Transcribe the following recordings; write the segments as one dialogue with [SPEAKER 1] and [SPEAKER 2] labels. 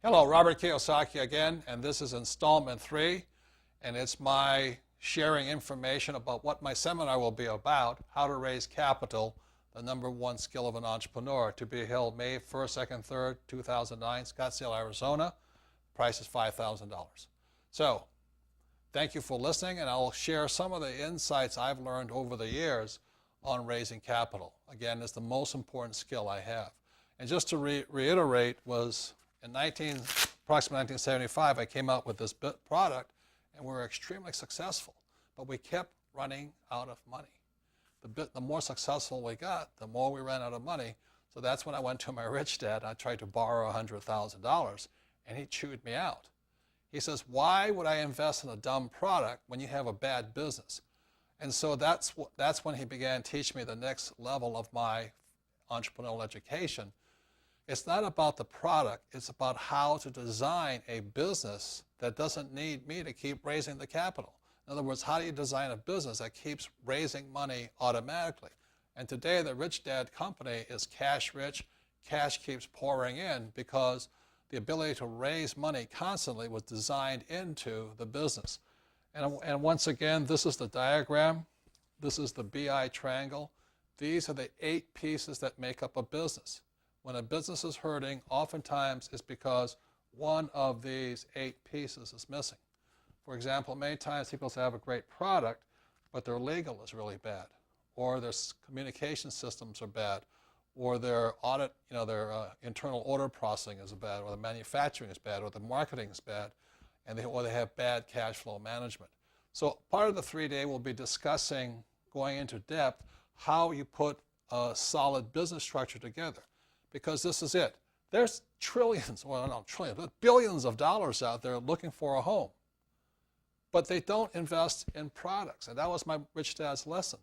[SPEAKER 1] Hello, Robert Kiyosaki again, and this is installment 3, and it's my sharing information about what my seminar will be about, how to raise capital, the #1 skill of an entrepreneur, to be held May 1st, 2nd, 3rd, 2009, Scottsdale, Arizona. Price is $5,000. So, thank you for listening, and I'll share some of the insights I've learned over the years on raising capital. Again, it's the most important skill I have. And just to reiterate, was in approximately 1975, I came out with this product, and we were extremely successful, but we kept running out of money. The more successful we got, the more we ran out of money. So that's when I went to my rich dad. I tried to borrow $100,000, and he chewed me out. He says, why would I invest in a dumb product when you have a bad business? And so that's when he began teaching me the next level of my entrepreneurial education. It's not about the product, it's about how to design a business that doesn't need me to keep raising the capital. In other words, how do you design a business that keeps raising money automatically? And today the Rich Dad company is cash rich. Cash keeps pouring in because the ability to raise money constantly was designed into the business. And once again, this is the diagram. This is the BI triangle. These are the 8 pieces that make up a business. When a business is hurting, oftentimes it's because one of these 8 pieces is missing. For example, many times people have a great product, but their legal is really bad, or their communication systems are bad, or their audit, their internal order processing is bad, or the manufacturing is bad, or the marketing is bad, or they have bad cash flow management. So part of the 3-day will be discussing, going into depth, how you put a solid business structure together. Because this is it. There's trillions, well not trillions, but billions of dollars out there looking for a home. But they don't invest in products. And that was my rich dad's lesson.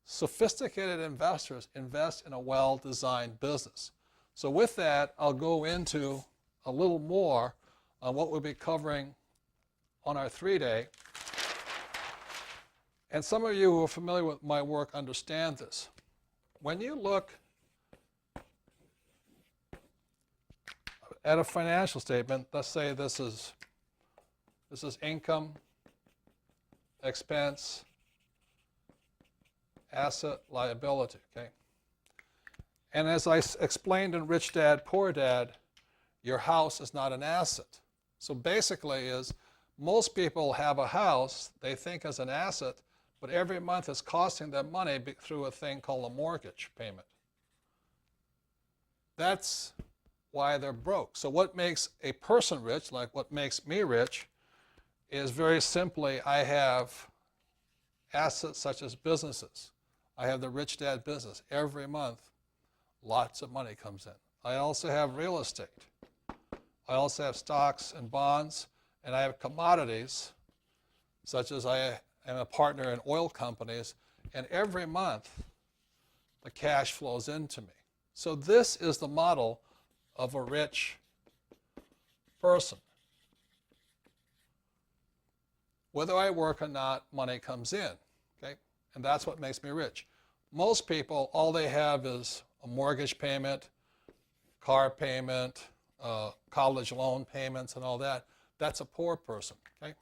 [SPEAKER 1] Sophisticated investors invest in a well-designed business. So with that, I'll go into a little more on what we'll be covering on our 3-day. And some of you who are familiar with my work understand this. When you look at a financial statement, let's say this is income, expense, asset, liability, okay? And as I explained in Rich Dad, Poor Dad, your house is not an asset. So basically most people have a house they think as an asset, but every month it's costing them money through a thing called a mortgage payment. That's why they're broke. So what makes a person rich, like what makes me rich, is very simply I have assets such as businesses. I have the Rich Dad business. Every month, lots of money comes in. I also have real estate. I also have stocks and bonds, and I have commodities, such as I am a partner in oil companies, and every month the cash flows into me. So this is the model of a rich person. Whether I work or not, money comes in, okay? And that's what makes me rich. Most people, all they have is a mortgage payment, car payment, college loan payments and all that. That's a poor person, okay?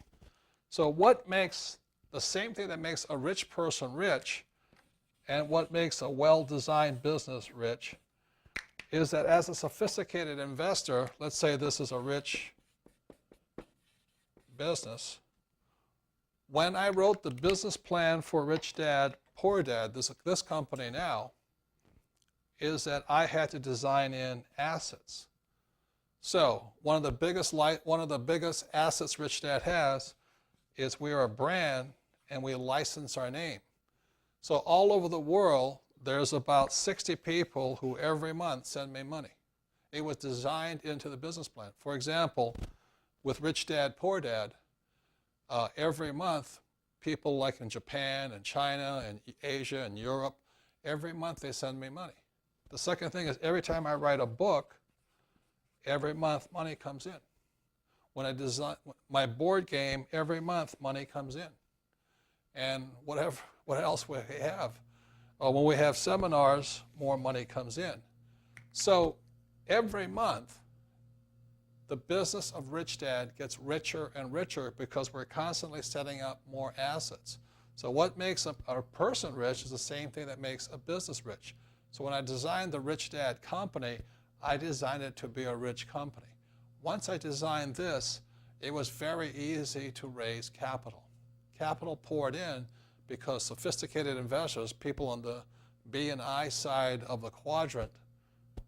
[SPEAKER 1] So what makes the same thing that makes a rich person rich and what makes a well-designed business rich is that as a sophisticated investor, let's say this is a rich business, when I wrote the business plan for Rich Dad, Poor Dad, this company now, is that I had to design in assets. So one of the biggest assets Rich Dad has is we are a brand and we license our name. So all over the world, there's about 60 people who every month send me money. It was designed into the business plan. For example, with Rich Dad, Poor Dad, every month, people like in Japan and China and Asia and Europe, every month they send me money. The second thing is every time I write a book, every month money comes in. When I design my board game, every month money comes in. And what else we have? When we have seminars, more money comes in. So every month, the business of Rich Dad gets richer and richer because we're constantly setting up more assets. So what makes a person rich is the same thing that makes a business rich. So when I designed the Rich Dad company, I designed it to be a rich company. Once I designed this, it was very easy to raise capital. Capital poured in because sophisticated investors, people on the B and I side of the quadrant,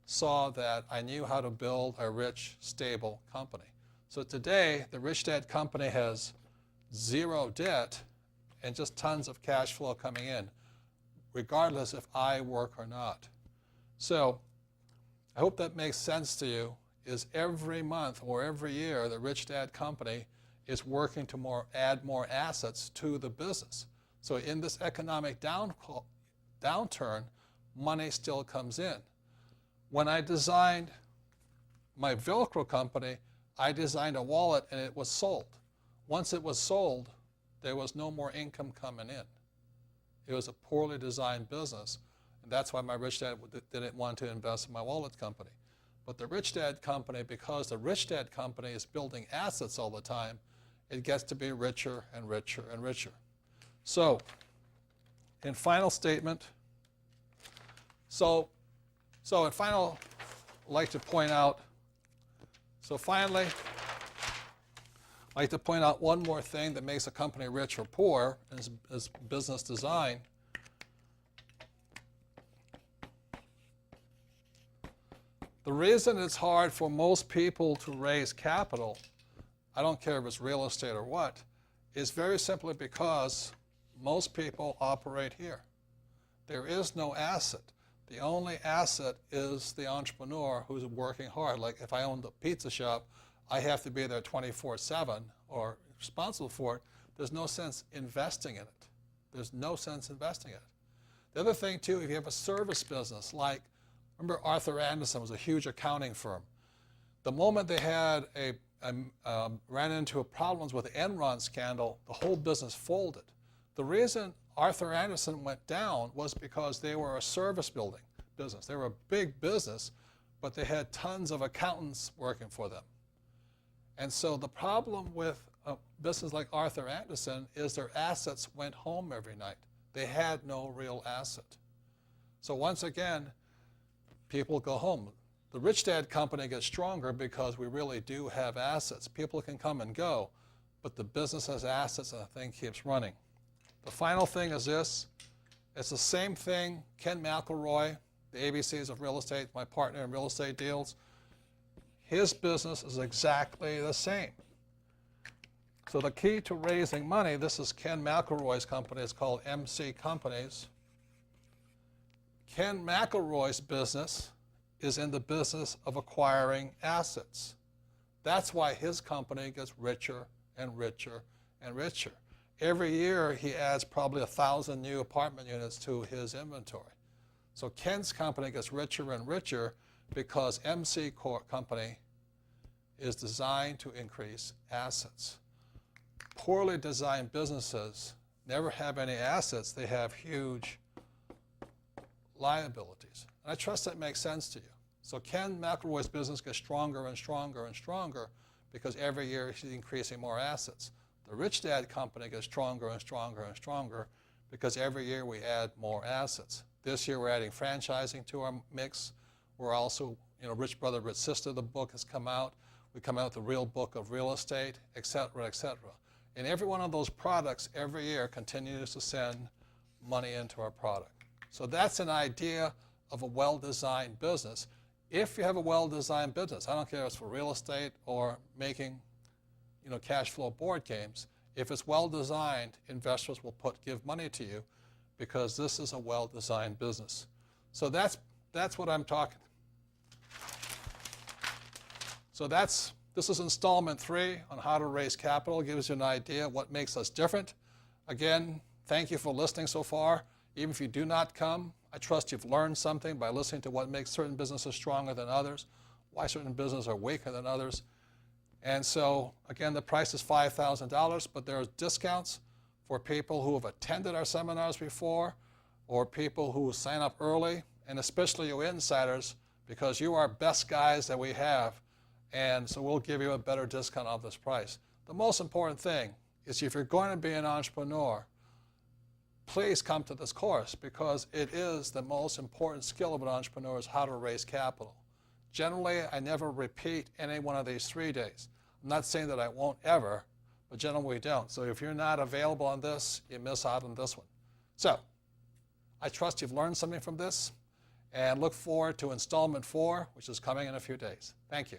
[SPEAKER 1] saw that I knew how to build a rich, stable company. So today, the Rich Dad company has zero debt and just tons of cash flow coming in, regardless if I work or not. So I hope that makes sense to you, is every month or every year, the Rich Dad company is working to add more assets to the business. So in this economic downturn, money still comes in. When I designed my Velcro company, I designed a wallet and it was sold. Once it was sold, there was no more income coming in. It was a poorly designed business, and that's why my Rich Dad didn't want to invest in my wallet company. But the Rich Dad company, because the Rich Dad company is building assets all the time, it gets to be richer and richer and richer. So, in final statement, So in final, I'd like to point out, finally, I'd like to point out one more thing that makes a company rich or poor is business design. The reason it's hard for most people to raise capital, I don't care if it's real estate or what, is very simply because most people operate here. There is no asset. The only asset is the entrepreneur who's working hard. Like if I owned a pizza shop, I have to be there 24/7 or responsible for it. There's no sense investing in it. There's no sense investing in it. The other thing too, if you have a service business, like remember Arthur Andersen was a huge accounting firm. The moment they had ran into problems with the Enron scandal, the whole business folded. The reason Arthur Andersen went down was because they were a service building business. They were a big business, but they had tons of accountants working for them. And so the problem with a business like Arthur Andersen is their assets went home every night. They had no real asset. So once again, people go home. The Rich Dad company gets stronger because we really do have assets. People can come and go, but the business has assets and the thing keeps running. The final thing is this. It's the same thing. Ken McElroy, the ABCs of real estate, my partner in real estate deals, his business is exactly the same. So the key to raising money, this is Ken McElroy's company. It's called MC Companies. Ken McElroy's business is in the business of acquiring assets. That's why his company gets richer and richer and richer. Every year, he adds probably 1,000 new apartment units to his inventory. So Ken's company gets richer and richer because MC Company is designed to increase assets. Poorly designed businesses never have any assets. They have huge liabilities. And I trust that makes sense to you. So Ken McElroy's business gets stronger and stronger and stronger because every year he's increasing more assets. The Rich Dad company gets stronger and stronger and stronger because every year we add more assets. This year we're adding franchising to our mix. We're also, Rich Brother, Rich Sister, the book has come out. We come out with the real book of real estate, et cetera, et cetera. And every one of those products every year continues to send money into our product. So that's an idea of a well-designed business. If you have a well-designed business, I don't care if it's for real estate or making cash flow board games. If it's well designed, investors will give money to you because this is a well designed business. So that's what I'm talking. So this is installment 3 on how to raise capital. It gives you an idea what makes us different. Again, thank you for listening so far. Even if you do not come, I trust you've learned something by listening to what makes certain businesses stronger than others, why certain businesses are weaker than others. And so, again, the price is $5,000, but there are discounts for people who have attended our seminars before or people who sign up early, and especially you insiders, because you are best guys that we have. and so we'll give you a better discount of this price. The most important thing is if you're going to be an entrepreneur, please come to this course, because it is the most important skill of an entrepreneur, is how to raise capital. Generally, I never repeat any one of these 3 days. I'm not saying that I won't ever, but generally we don't. So if you're not available on this, you miss out on this one. So I trust you've learned something from this, and look forward to installment 4, which is coming in a few days. Thank you.